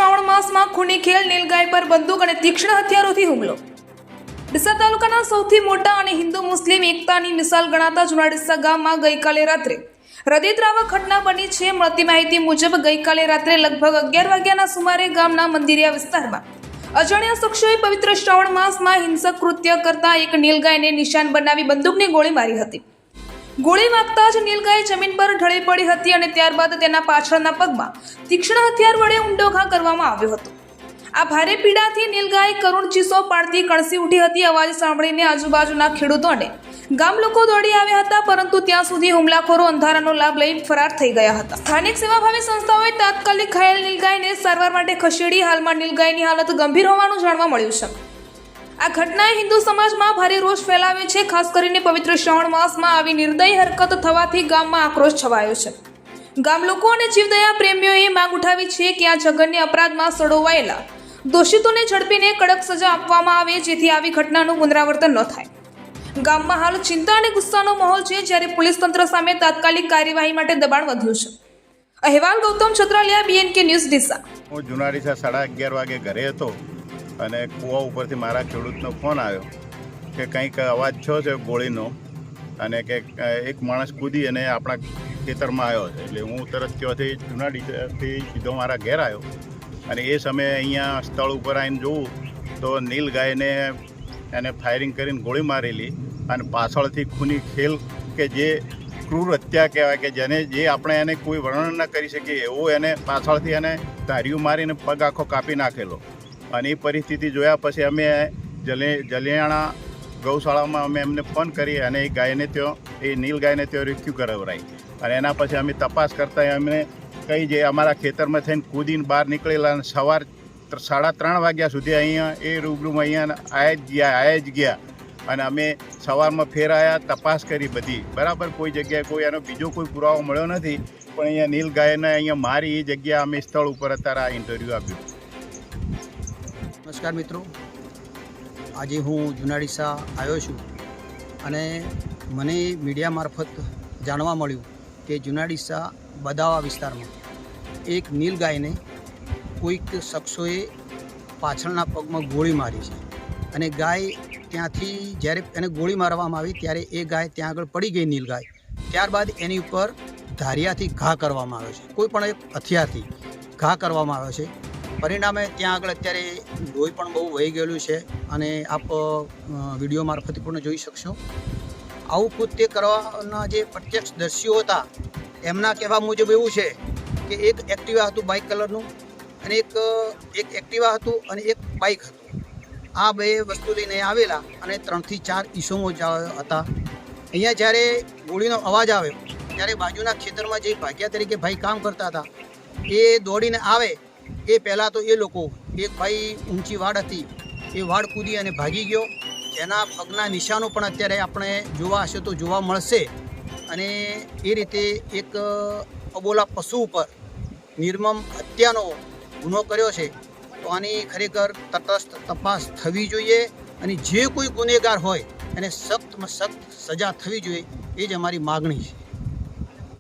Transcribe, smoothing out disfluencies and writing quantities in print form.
શ્રાવણ માસમાં ખૂની ખેલ નીલગાય પર બંદૂક અને તીક્ષ્ણ હથિયારોથી હુમલો। ડીસા તાલુકાના સૌથી મોટા અને હિન્દુ મુસ્લિમ એકતાની મિસાલ ગણાતા જૂના ડીસા ગામમાં ગઈકાલે રાત્રે હૃદયદ્રાવક ઘટના બની છે। મળતી માહિતી મુજબ ગઈકાલે રાત્રે લગભગ 11 વાગ્યાના સુમારે ગામના મંદિરિયા વિસ્તારમાં અજાણ્યા શખ્સોએ પવિત્ર શ્રાવણ માસમાં હિંસક કૃત્ય કરતા એક નીલગાયને નિશાન બનાવી બંદૂકની ગોળી મારી હતી। ગોળી વાગતા જ નીલગાય જમીન પર ઢળી પડી હતી અને ત્યારબાદ તેના પાછળના પગમાં તીક્ષ્ણ હથિયાર વડે ઊંડો ઘા કરવામાં આવ્યો હતો। આ ભારે પીડાથી નીલગાય કરુણ ચીસો પાડતી કણસી ઉઠી હતી। અવાજ સાંભળીને આજુબાજુના ખેડૂતો અને ગામ લોકો દોડી આવ્યા હતા, પરંતુ ત્યાં સુધી હુમલાખોરો અંધારાનો લાભ લઈ ફરાર થઈ ગયા હતા। સ્થાનિક સેવાભાવી સંસ્થાઓએ તાત્કાલિક ઘાયલ નીલગાયને સારવાર માટે ખસેડી। હાલમાં નીલગાયની હાલત ગંભીર હોવાનું જાણવા મળ્યું છે। આ ઘટનાએ હિન્દુ સમાજમાં ભારે રોષ ફેલાવ્યો છે। ખાસ કરીને પવિત્ર શ્રાવણ માસમાં આવી નિર્દય હરકત થવાથી ગામમાં આક્રોશ છવાયો છે। ગામ લોકો અને જીવદયા પ્રેમીઓએ માંગ ઉઠાવી છે કે આ જઘન્ય અપરાધમાં સંડોવાયેલા દોષિતોને ઝડપીને કડક સજા આપવામાં આવે, જેથી આવી ઘટનાનું પુનરાવર્તન ન થાય। ગામમાં હાલ ચિંતા અને ગુસ્સાનો માહોલ છે, જ્યારે પોલીસ તંત્ર સામે તાત્કાલિક કાર્યવાહી માટે દબાણ વધ્યું છે। અહેવાલ ગૌતમ છત્રાલિયા, BNK ન્યૂઝ, ડીસા। હું જૂના ડીસા 11:30 વાગે ઘરે હતો અને કૂવા ઉપરથી મારા ખેડૂતનો ફોન આવ્યો કે કંઈક અવાજ થયો છે ગોળીનો, અને કે એક માણસ કૂદી અને આપણા ખેતરમાં આવ્યો છે। એટલે હું તરત ત્યાંથી જૂના ડીસાથી સીધો મારા ઘેર આવ્યો અને એ સમયે અહીંયા સ્થળ ઉપર આવીને જોઉં તો નીલગાયને એને ફાયરિંગ કરીને ગોળી મારેલી અને પાછળથી ખૂની ખેલ કે જે ક્રૂર હત્યા કહેવાય, કે જે આપણે એને કોઈ વર્ણન ન કરી શકીએ એવો એને પાછળથી એને ધાર્યું મારીને પગ આખો કાપી નાખેલો। અને એ પરિસ્થિતિ જોયા પછી અમે જલિયાણા ગૌશાળામાં અમે એમને ફોન કરી અને એ ગાયને ત્યાં એ નીલગાયને ત્યાં રેસ્ક્યુ કરાવરાઈ। અને એના પછી અમે તપાસ કરતાં અમને કંઈ જે અમારા ખેતરમાં થઈને કૂદીને બહાર નીકળેલા અને સવાર 3:30 વાગ્યા સુધી અહીંયા એ રૂબરૂમાં અહીંયા આવ્યા જ ગયા અને અમે સવારમાં ફેર આવ્યા, તપાસ કરી બધી બરાબર, કોઈ જગ્યાએ કોઈ એનો બીજો કોઈ પુરાવો મળ્યો નથી, પણ અહીંયા નીલગાયને અહીંયા મારી એ જગ્યા અમે સ્થળ ઉપર અત્યારે આ ઇન્ટરવ્યૂ આપ્યું। નમસ્કાર મિત્રો, આજે હું જૂના ડીસા આવ્યો છું અને મને મીડિયા મારફત જાણવા મળ્યું કે જૂના ડીસા બદાવા વિસ્તારમાં એક નીલગાયને કોઈક શખ્સોએ પાછળના પગમાં ગોળી મારી છે અને ગાય ત્યાંથી જ્યારે એને ગોળી મારવામાં આવી ત્યારે એ ગાય ત્યાં આગળ પડી ગઈ નીલગાય। ત્યારબાદ એની ઉપર ધારિયાથી ઘા કરવામાં આવ્યો છે, કોઈ પણ એક હથિયારથી ઘા કરવામાં આવ્યો છે। પરિણામે ત્યાં આગળ અત્યારે લોહી પણ બહુ વહી ગયેલું છે અને આપ વિડીયો મારફતે પણ જોઈ શકશો। આવું કૃત્ય કરવાના જે પ્રત્યક્ષદર્શીઓ હતા એમના કહેવા મુજબ એવું છે કે એક એક્ટિવા હતું બાઇક કલરનું અને એક એક્ટિવા હતું અને એક બાઇક હતું। આ બે વસ્તુ લઈને આવેલા અને 3 થી 4 ઈસમો હતા। અહીંયા જ્યારે ગોળીનો અવાજ આવ્યો ત્યારે બાજુના ખેતરમાં જે ભાગ્યા તરીકે ભાઈ કામ કરતા હતા એ દોડીને આવે એ પહેલાં તો એ લોકો, એક ભાઈ ઊંચી વાડ હતી એ વાડ કૂદી અને ભાગી ગયો। એના પગના નિશાનો પણ અત્યારે આપણે જોવા હશે તો જોવા મળશે। અને એ રીતે એક અબોલા પશુ ઉપર નિર્મમ હત્યાનો ગુનો કર્યો છે, તો આની ખરેખર તટસ્થ તપાસ થવી જોઈએ અને જે કોઈ ગુનેગાર હોય એને સખ્તમાં સખ્ત સજા થવી જોઈએ, એ જ અમારી માગણી છે।